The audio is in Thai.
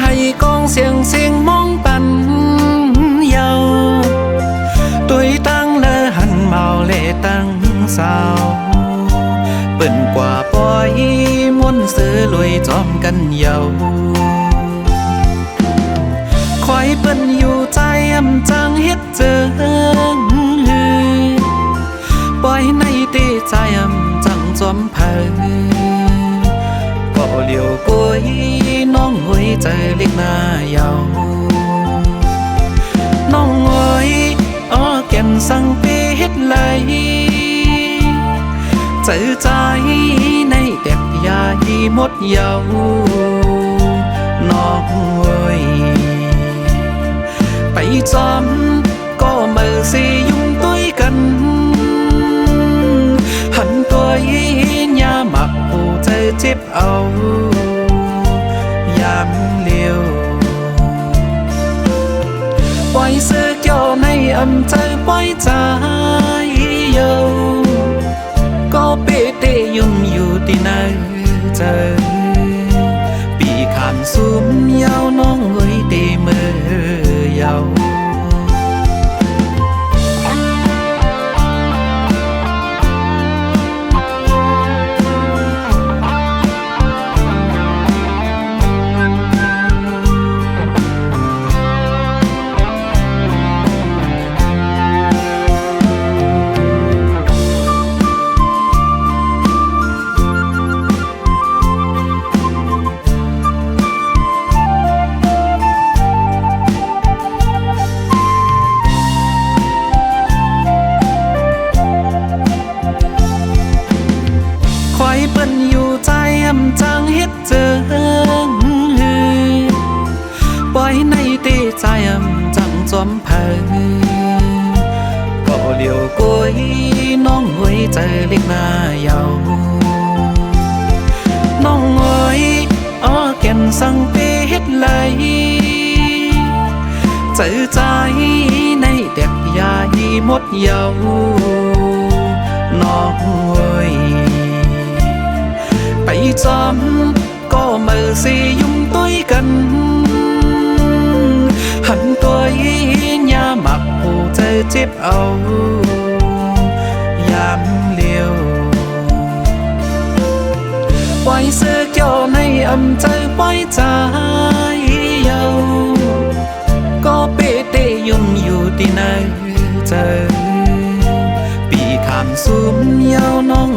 ให้กองเสียงเสียงมองปันเยาตุยตั้งเลอหันเมาเล่ตั้งสาวเปิ่นกว่าปล่อยมวนซื้อลอยจอมกันเยาคอยเปิ่นอยู่ใจอำจังเฮ็ดเจอปล่อยในตีใจอำจังจอมเผยก็เหลียวกุยน้องหวยใจเล็กหน้ายาวน้องหวยอ้อแก่นสั่งไปเฮ็ดไหลเจอใจในเด็กยายีหมดเยาน้องหวยไปจอมก็มือสิยุ่งต้วยกันหันตัวยาหมักผู้ใจเจ็บเอายามเลี้ยวปล่อยเสื้อเกี่ยวในอำใจปล่อยใจเยาก็เปเตยุ่มอยู่ที่ไหนเจอปีขามซุ้มเยาน้องเอ้ยเตมือเยาเปิ้นอยู่ใจอำจังเฮ็ดเจอปล่อยในตีใจอำจังจอมเผยก็เหลียวกุยน้องหวยใจเล็กหน้ายาวน้องหวยอ้อแก่นสั่งไปเฮ็ดไหลเจอใจในเด็กยายีหมดเยาน้องหวยไปจอมก็มือสิยุ่งต้วยกันหันตัวยาหมักผู้ใจเจ็บเอายามเลี้ยวปล่อยเสื้อเกี่ยวในอำใจปล่อยใจเยาก็เปเตยุ่มอยู่ที่ไหนเจอปีขามซุ้มเยาน้อง